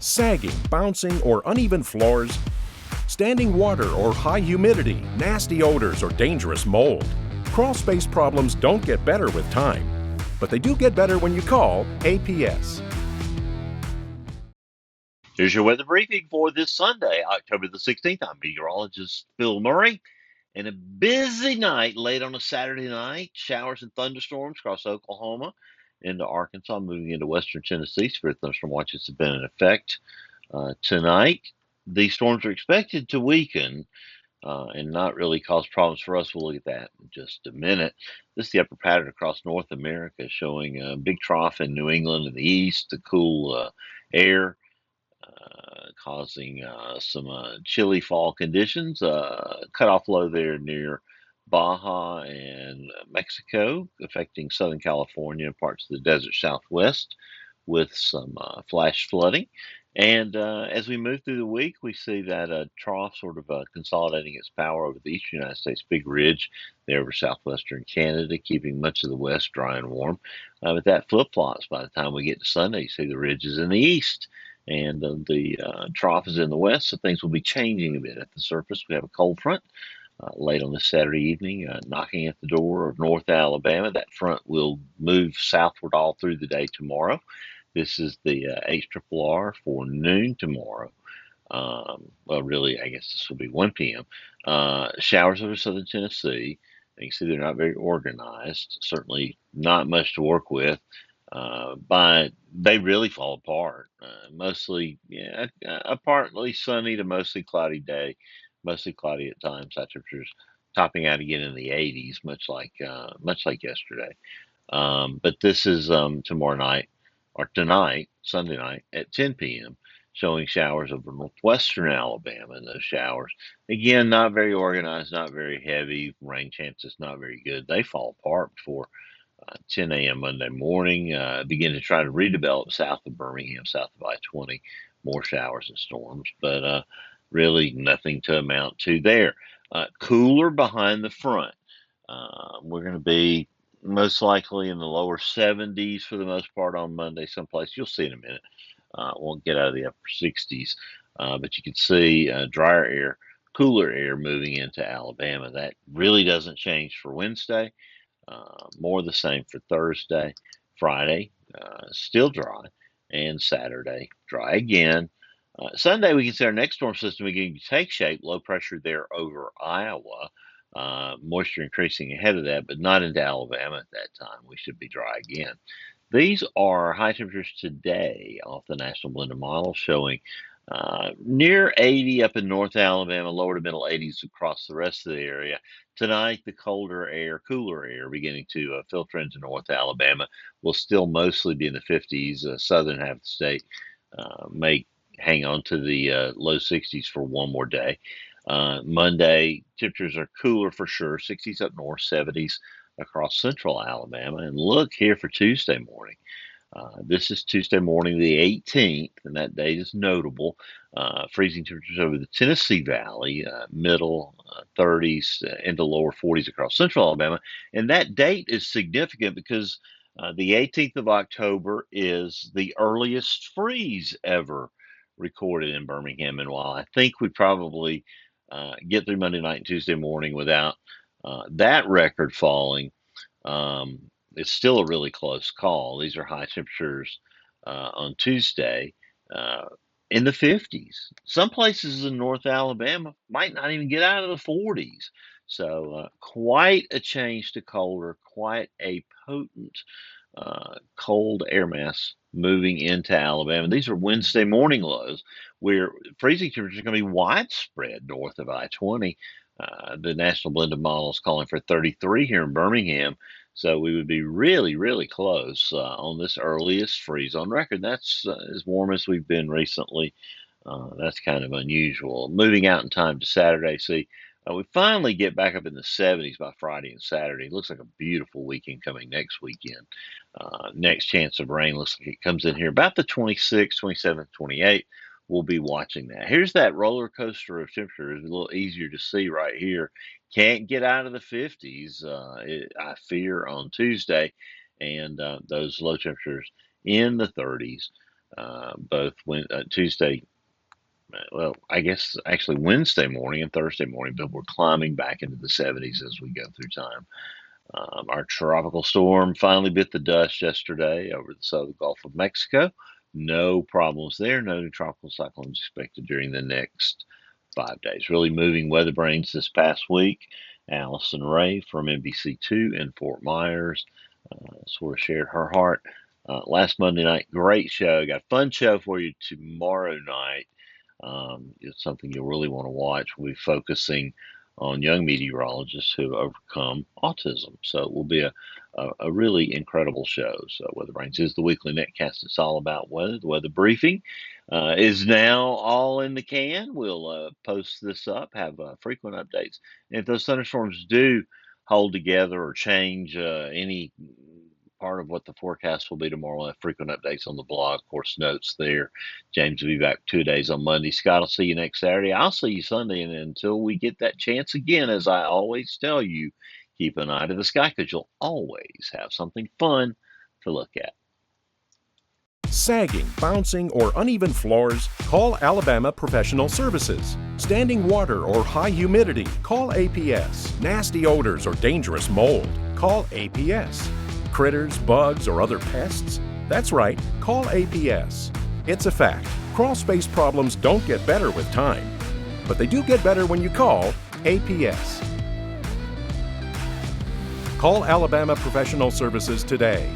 Sagging, bouncing, or uneven floors? Standing water or high humidity, nasty odors, or dangerous mold? Crawl space problems don't get better with time, but they do get better when you call APS. Here's your weather briefing for this Sunday, October the 16th. I'm meteorologist Phil Murray. And a busy night late on a Saturday night. Showers and thunderstorms across Oklahoma into Arkansas, moving into western Tennessee. Severe thunderstorm watches have been in effect tonight. These storms are expected to weaken and not really cause problems for us. We'll look at that in just a minute. This is the upper pattern across North America, showing a big trough in New England in the east, the cool air causing some chilly fall conditions. Cutoff low there near Baja and Mexico, affecting Southern California and parts of the desert Southwest with some flash flooding. And as we move through the week, we see that trough sort of consolidating its power over the eastern United States, big ridge there over southwestern Canada, keeping much of the west dry and warm. But that flip flops by the time we get to Sunday. You see the ridges in the east and the trough is in the west, so things will be changing a bit at the surface. We have a cold front late on this Saturday evening, knocking at the door of North Alabama. That front will move southward all through the day tomorrow. This is the HRRR for noon tomorrow. Well, really, I guess this will be 1 p.m. Showers over southern Tennessee. You can see they're not very organized. Certainly not much to work with. But they really fall apart. Mostly, yeah, a partly sunny to mostly cloudy day, mostly cloudy at times. High temperatures topping out again in the 80s, much like yesterday. But this is tomorrow night or tonight, Sunday night at 10 p.m. Showing showers over northwestern Alabama. And those showers, again, not very organized, not very heavy. Rain chances not very good. They fall apart before 10 a.m. Monday morning. Begin to try to redevelop south of Birmingham, south of I-20. More showers and storms, but really nothing to amount to there. Cooler behind the front. We're going to be most likely in the lower 70s for the most part on Monday. Someplace you'll see in a minute. Won't get out of the upper 60s, but you can see drier air, cooler air moving into Alabama. That really doesn't change for Wednesday. More the same for Thursday, Friday, still dry, and Saturday, dry again. Sunday, we can see our next storm system beginning to take shape. Low pressure there over Iowa. Moisture increasing ahead of that, but not into Alabama at that time. We should be dry again. These are high temperatures today off the National Blended Model, showing near 80 up in North Alabama, lower to middle 80s across the rest of the area. Tonight, the colder air, cooler air beginning to filter into North Alabama will still mostly be in the 50s. Southern half of the state may hang on to the low 60s for one more day. Monday, temperatures are cooler for sure, 60s up north, 70s across central Alabama. And look here for Tuesday morning. This is Tuesday morning, the 18th, and that date is notable. Freezing temperatures over the Tennessee Valley, middle 30s into lower 40s across central Alabama. And that date is significant because the 18th of October is the earliest freeze ever recorded in Birmingham. And while I think we probably get through Monday night and Tuesday morning without that record falling, um, it's still a really close call. These are high temperatures on Tuesday in the 50s. Some places in North Alabama might not even get out of the 40s. So, quite a change to colder, quite a potent cold air mass moving into Alabama. These are Wednesday morning lows where freezing temperatures are going to be widespread north of I-20. The National Blended Model is calling for 33 here in Birmingham. So we would be really, really close on this earliest freeze on record. That's as warm as we've been recently. That's kind of unusual. Moving out in time to Saturday, see, we finally get back up in the 70s by Friday and Saturday. It looks like a beautiful weekend coming next weekend. Next chance of rain looks like it comes in here about the 26th, 27th, 28th. We'll be watching that. Here's that roller coaster of temperature. It's a little easier to see right here. Can't get out of the 50s, I fear, on Tuesday. And those low temperatures in the 30s both Tuesday. Well, I guess actually Wednesday morning and Thursday morning, but we're climbing back into the 70s as we go through time. Our tropical storm finally bit the dust yesterday over the southern Gulf of Mexico. No problems there. No new tropical cyclones expected during the next 5 days. Really moving weather brains this past week. Allison Ray from NBC2 in Fort Myers sort of shared her heart last Monday night. Great show. Got a fun show for you tomorrow night. It's something you'll really want to watch. We'll be focusing on young meteorologists who have overcome autism. So it will be a really incredible show. So Weather Brains is the weekly netcast. It's all about weather. The weather briefing is now all in the can. We'll post this up, have frequent updates. And if those thunderstorms do hold together or change any part of what the forecast will be tomorrow, we'll have frequent updates on the blog, of course, notes there. James will be back 2 days on Monday. Scott, I'll see you next Saturday. I'll see you Sunday. And until we get that chance again, as I always tell you, keep an eye to the sky because you'll always have something fun to look at. Sagging, bouncing, or uneven floors? Call Alabama Professional Services. Standing water or high humidity? Call APS. Nasty odors or dangerous mold? Call APS. Critters, bugs, or other pests? That's right, call APS. It's a fact. Crawl space problems don't get better with time, but they do get better when you call APS. Call Alabama Professional Services today.